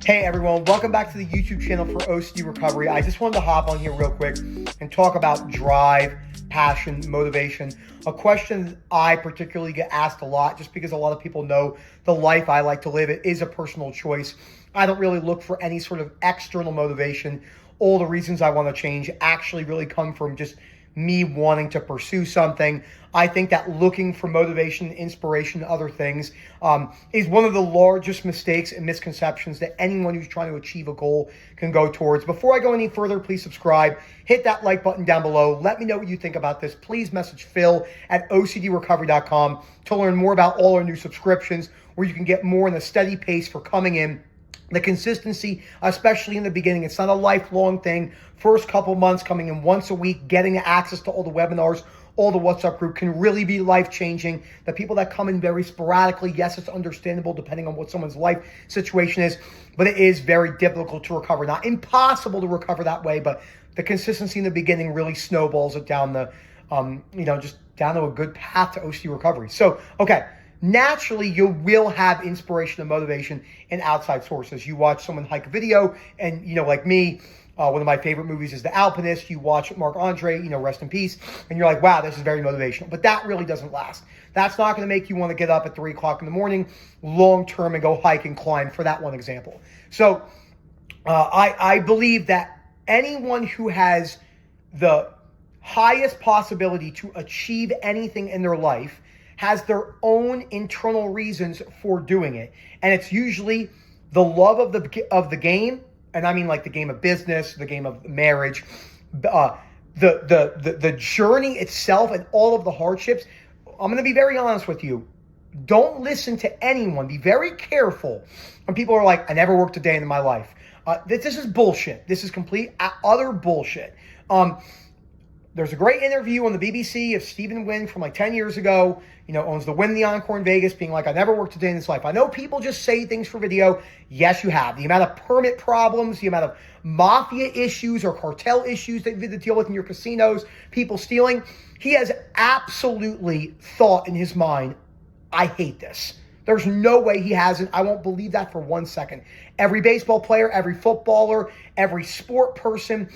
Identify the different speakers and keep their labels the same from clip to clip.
Speaker 1: Hey everyone, welcome back to the YouTube channel for OCD Recovery. I just wanted to hop on here real quick and talk about drive, passion, motivation. A question I particularly get asked a lot just because a lot of people know the life I like to live. It is a personal choice. I don't really look for any sort of external motivation. All the reasons I want to change actually really come from just me wanting to pursue something. I think that looking for motivation, inspiration, other things is one of the largest mistakes and misconceptions that anyone who's trying to achieve a goal can go towards. Before I go any further, please subscribe, hit that like button down below. Let me know what you think about this. Please message Phil at OCDrecovery.com to learn more about all our new subscriptions where you can get more in a steady pace for coming in. The consistency, especially in the beginning, it's not a lifelong thing. First couple months coming in once a week, getting access to all the webinars, all the WhatsApp group can really be life-changing. The people that come in very sporadically, yes, it's understandable depending on what someone's life situation is, but it is very difficult to recover. Not impossible to recover that way, but the consistency in the beginning really snowballs it down the, just down to a good path to OCD recovery. So, okay. Naturally, you will have inspiration and motivation in outside sources. You watch someone hike a video and, like me, one of my favorite movies is The Alpinist. You watch Marc Andre, rest in peace. And you're like, wow, this is very motivational. But that really doesn't last. That's not going to make you want to get up at 3 o'clock in the morning long-term and go hike and climb, for that one example. So I believe that anyone who has the highest possibility to achieve anything in their life has their own internal reasons for doing it. And it's usually the love of the game, and I mean like the game of business, the game of marriage, the journey itself and all of the hardships. I'm going to be very honest with you. Don't listen to anyone. Be very careful when people are like, I never worked a day in my life. This is bullshit. This is complete utter bullshit. There's a great interview on the BBC of Stephen Wynn from like 10 years ago, owns the Wynn the Encore in Vegas, being like, I never worked a day in this life. I know people just say things for video. Yes, you have. The amount of permit problems, the amount of mafia issues or cartel issues that you have to deal with in your casinos, people stealing. He has absolutely thought in his mind, I hate this. There's no way he hasn't. I won't believe that for 1 second. Every baseball player, every footballer, every sport person,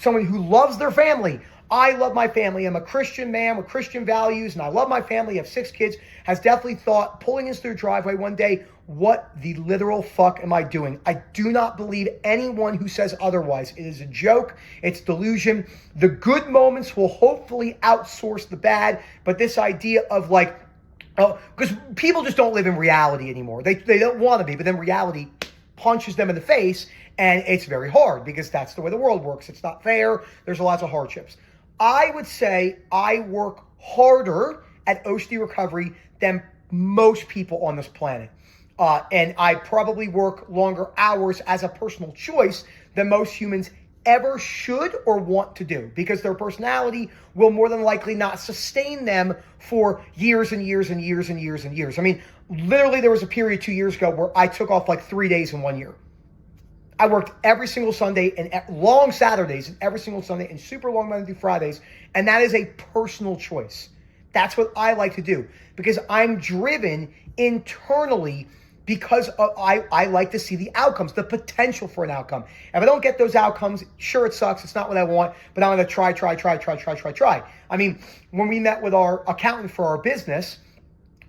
Speaker 1: someone who loves their family. I love my family. I'm a Christian man with Christian values, and I love my family. I have 6 kids. Has definitely thought, pulling into their driveway one day, what the literal fuck am I doing? I do not believe anyone who says otherwise. It is a joke. It's delusion. The good moments will hopefully outsource the bad, but this idea of because people just don't live in reality anymore. They don't want to be, but then reality punches them in the face, and it's very hard because that's the way the world works. It's not fair. There's lots of hardships. I would say I work harder at OCD recovery than most people on this planet. And I probably work longer hours as a personal choice than most humans ever should or want to do, because their personality will more than likely not sustain them for years and years and years and years and years. I mean, literally there was a period 2 years ago where I took off like 3 days in 1 year. I worked every single Sunday and long Saturdays and every single Sunday and super long Monday through Fridays. And that is a personal choice. That's what I like to do because I'm driven internally because I like to see the outcomes, the potential for an outcome. If I don't get those outcomes, sure, it sucks. It's not what I want, but I'm going to try. I mean, when we met with our accountant for our business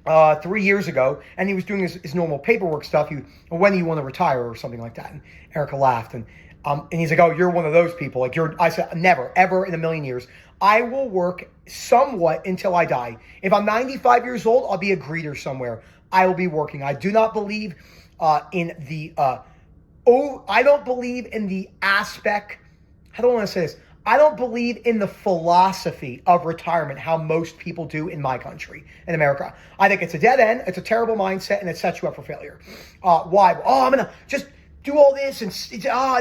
Speaker 1: 3 years ago, and he was doing his normal paperwork stuff. When do you want to retire or something like that? And Erica laughed, and he's like, oh, you're one of those people. I said, never, ever in a million years. I will work somewhat until I die. If I'm 95 years old, I'll be a greeter somewhere. I will be working. I do not believe in the, I don't believe in the aspect, how do I want to say this? I don't believe in the philosophy of retirement, how most people do in my country, in America. I think it's a dead end, it's a terrible mindset, and it sets you up for failure. Why? Oh, I'm going to just do all this, and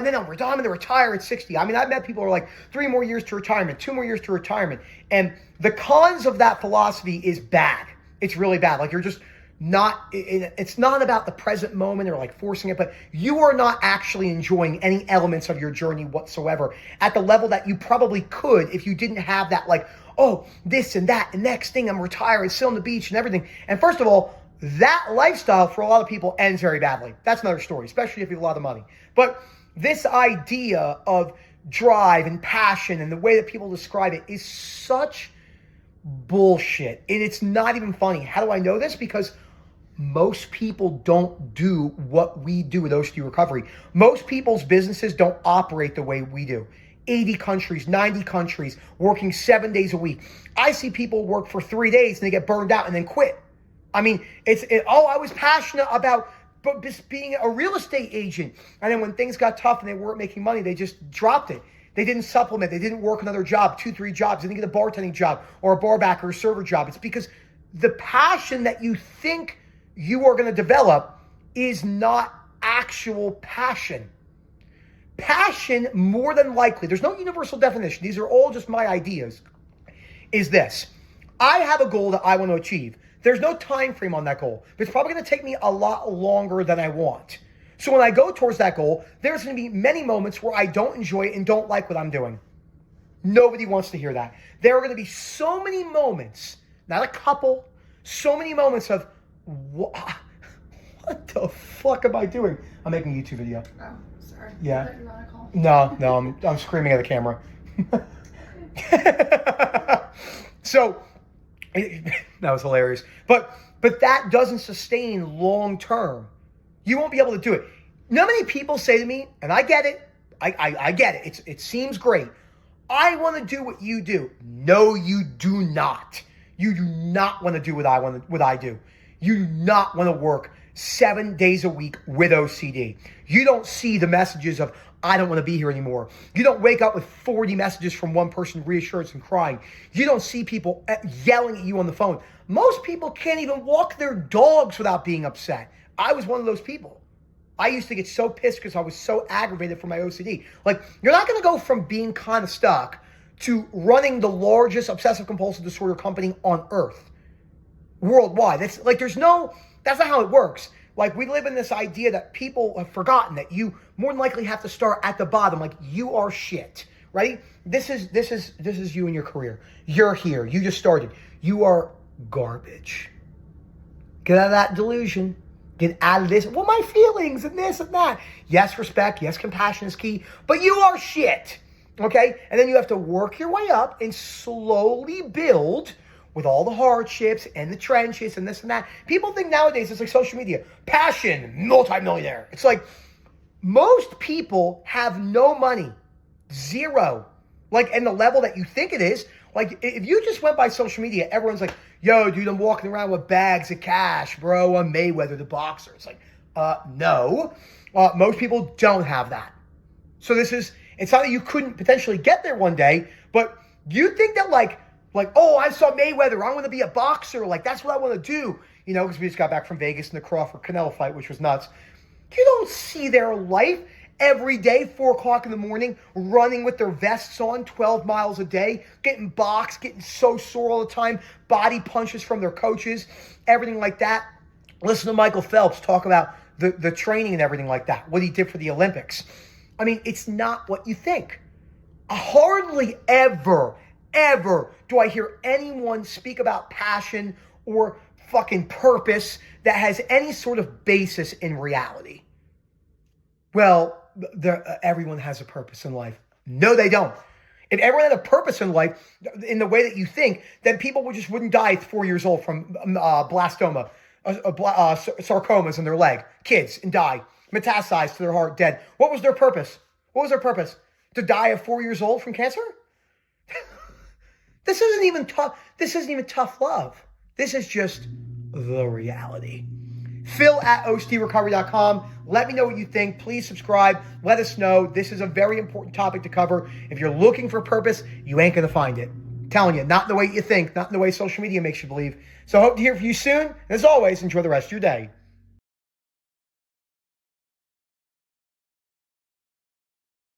Speaker 1: then I'm going to retire at 60. I mean, I've met people who are like 3 more years to retirement, 2 more years to retirement. And the cons of that philosophy is bad. It's really bad. Like you're just it's not about the present moment or like forcing it, but you are not actually enjoying any elements of your journey whatsoever at the level that you probably could if you didn't have that, like, oh, this and that, and next thing I'm retired, sit on the beach and everything. And first of all, that lifestyle for a lot of people ends very badly. That's another story, especially if you have a lot of money. But this idea of drive and passion and the way that people describe it is such bullshit. And it's not even funny. How do I know this? Because most people don't do what we do with OCD recovery. Most people's businesses don't operate the way we do. 80 countries, 90 countries, working 7 days a week. I see people work for 3 days and they get burned out and then quit. I mean, I was passionate about just being a real estate agent. And then when things got tough and they weren't making money, they just dropped it. They didn't supplement. They didn't work another job, 2-3 jobs. They didn't get a bartending job or a bar back or a server job. It's because the passion that you think you are going to develop is not actual passion. Passion, more than likely, there's no universal definition. These are all just my ideas, is this. I have a goal that I want to achieve. There's no time frame on that goal. But it's probably going to take me a lot longer than I want. So when I go towards that goal, there's going to be many moments where I don't enjoy it and don't like what I'm doing. Nobody wants to hear that. There are going to be so many moments, not a couple, so many moments of, what the fuck am I doing? I'm making a YouTube video.
Speaker 2: Oh, sorry.
Speaker 1: Yeah.
Speaker 2: No,
Speaker 1: I'm screaming at the camera. So, that was hilarious. But that doesn't sustain long term. You won't be able to do it. Not many people say to me, and I get it. I get it. It seems great. I want to do what you do. No, you do not. You do not want to do what I do. You do not want to work 7 days a week with OCD. You don't see the messages of, I don't want to be here anymore. You don't wake up with 40 messages from one person, reassurance and crying. You don't see people yelling at you on the phone. Most people can't even walk their dogs without being upset. I was one of those people. I used to get so pissed because I was so aggravated from my OCD. Like, you're not going to go from being kind of stuck to running the largest obsessive compulsive disorder company on earth, worldwide. That's not how it works. Like, we live in this idea that people have forgotten that you more than likely have to start at the bottom. Like, you are shit, right? This is you and your career. You're here. You just started. You are garbage. Get out of that delusion. Get out of this. Well, my feelings and this and that. Yes, respect. Yes, compassion is key. But you are shit. Okay? And then you have to work your way up and slowly build with all the hardships and the trenches and this and that. People think nowadays it's like social media. Passion, multimillionaire. It's like most people have no money. Zero. Like, and the level that you think it is, like, if you just went by social media, everyone's like, yo, dude, I'm walking around with bags of cash, bro. I'm Mayweather, the boxer. It's like, no. Most people don't have that. So it's not that you couldn't potentially get there one day, but you think that like, oh, I saw Mayweather, I'm going to be a boxer. Like, that's what I want to do. You know, because we just got back from Vegas in the Crawford-Canelo fight, which was nuts. You don't see their life every day, 4 o'clock in the morning, running with their vests on 12 miles a day, getting boxed, getting so sore all the time, body punches from their coaches, everything like that. Listen to Michael Phelps talk about the training and everything like that, what he did for the Olympics. I mean, it's not what you think. Hardly ever do I hear anyone speak about passion or fucking purpose that has any sort of basis in reality. Well, everyone has a purpose in life. No, they don't. If everyone had a purpose in life in the way that you think, then people wouldn't die at 4 years old from blastoma, sarcomas in their leg, kids, and die, metastasize to their heart, dead. What was their purpose? To die at 4 years old from cancer? This isn't even tough. This isn't even tough love. This is just the reality. Phil@OCDrecovery.com. Let me know what you think. Please subscribe. Let us know. This is a very important topic to cover. If you're looking for purpose, you ain't going to find it. I'm telling you, not in the way you think, not in the way social media makes you believe. So I hope to hear from you soon. And as always, enjoy the rest of your day.